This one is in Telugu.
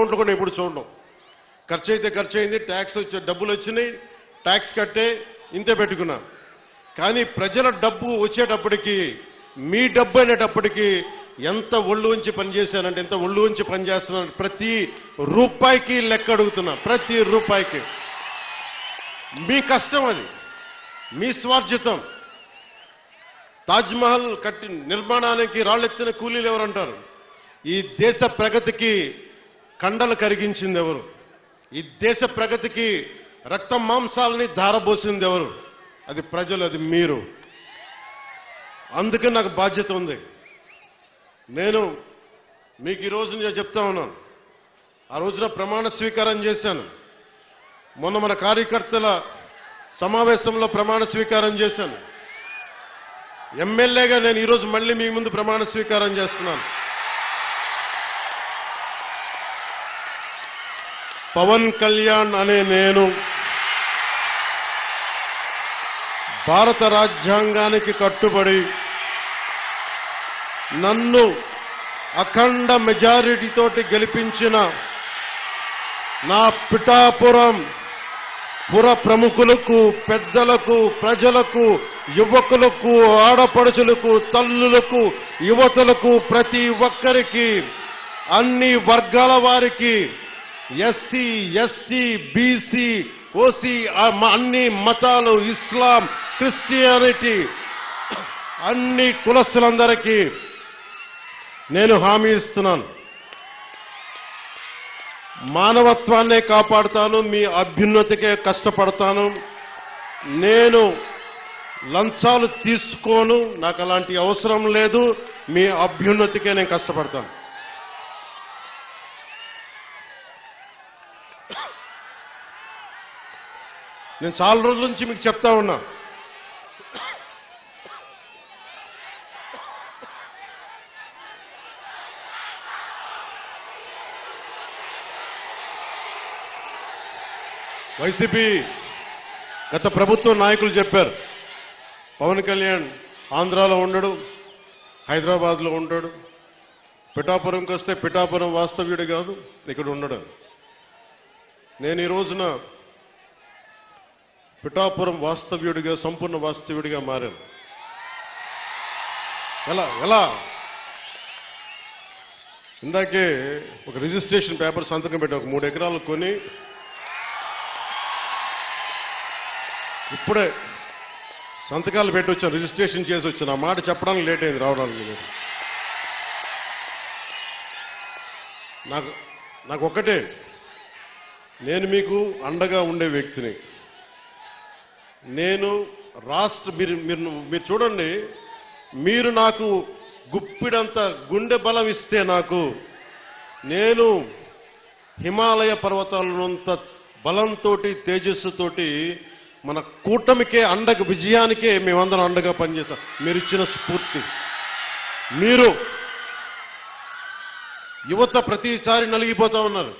అకౌంట్లో కూడా ఎప్పుడు చూడడం. ఖర్చు అయితే ఖర్చు అయింది, ట్యాక్స్ వచ్చే డబ్బులు వచ్చినాయి, ట్యాక్స్ కట్టే ఇంతే పెట్టుకున్నా. కానీ ప్రజల డబ్బు వచ్చేటప్పటికి, మీ డబ్బు అనేటప్పటికి ఎంత ఒళ్ళు ఉంచి పనిచేశానంటే, ఎంత ఒళ్ళు ఉంచి పనిచేస్తున్నాను. ప్రతి రూపాయికి లెక్క అడుగుతున్నా, ప్రతి రూపాయికి. మీ కష్టం అది, మీ స్వార్జితం. తాజ్మహల్ కట్టి నిర్మాణానికి రాళ్ళెత్తిన కూలీలు ఎవరంటారు? ఈ దేశ ప్రగతికి కండలు కరిగించింది ఎవరు? ఈ దేశ ప్రగతికి రక్త మాంసాలని ధారబోసింది ఎవరు? అది ప్రజలు, అది మీరు. అందుకే నాకు బాధ్యత ఉంది. నేను మీకు ఈ రోజు నేను చెప్తా ఉన్నాను, ఆ రోజున ప్రమాణ స్వీకారం చేశాను. మొన్న మన కార్యకర్తల సమావేశంలో ప్రమాణ స్వీకారం చేశాను. ఎమ్మెల్యేగా నేను ఈరోజు మళ్ళీ మీ ముందు ప్రమాణ స్వీకారం చేస్తున్నాను. పవన్ కళ్యాణ్ అనే నేను భారత రాజ్యాంగానికి కట్టుబడి నన్ను అఖండ మెజారిటీతోటి గెలిపించిన నా పిఠాపురం పుర ప్రముఖులకు, పెద్దలకు, ప్రజలకు, యువకులకు, ఆడపడుచులకు, తల్లులకు, యువతులకు, ప్రతి ఒక్కరికి, అన్ని వర్గాల వారికి, ఎస్సీ, ఎస్టీ, బీసీ, ఓసీ, అన్ని మతాలు, ఇస్లాం, క్రిస్టియానిటీ, అన్ని కులస్తులందరికీ నేను హామీ ఇస్తున్నాను. మానవత్వాన్నే కాపాడుతాను, మీ అభ్యున్నతికే కష్టపడతాను. నేను లంచాలు తీసుకోను, నాకు అలాంటి అవసరం లేదు. మీ అభ్యున్నతికే నేను కష్టపడతాను. నేను చాలా రోజుల నుంచి మీకు చెప్తా ఉన్నా, వైసీపీ గత ప్రభుత్వ నాయకులు చెప్పారు, పవన్ కళ్యాణ్ ఆంధ్రాలో ఉండడు, హైదరాబాద్లో ఉంటాడు, పిఠాపురంకి వస్తే పిఠాపురం వాస్తవ్యుడు కాదు, ఇక్కడ ఉండడు. నేను ఈ రోజున పిఠాపురం వాస్తవ్యుడిగా, సంపూర్ణ వాస్తవ్యుడిగా మారాను. ఎలా ఇందాకే ఒక రిజిస్ట్రేషన్ పేపర్ సంతకం పెట్టి ఒక 3 ఎకరాలు కొని ఇప్పుడే సంతకాలు పెట్టి వచ్చాను, రిజిస్ట్రేషన్ చేసి వచ్చాను. ఆ మాట చెప్పడానికి లేట్ అయింది రావడానికి. నాకు ఒక్కటే, నేను మీకు అండగా ఉండే వ్యక్తిని. నేను మీరు చూడండి, మీరు నాకు గుప్పిడంత గుండె బలం ఇస్తే నాకు, నేను హిమాలయ పర్వతాలనంత బలంతో, తేజస్సుతోటి మన కూటమికే అండగా, విజయానికే మేమందరం అండగా పనిచేస్తాం. మీరు ఇచ్చిన స్ఫూర్తి, మీరు యువత ప్రతిసారి నలిగిపోతా ఉన్నారు.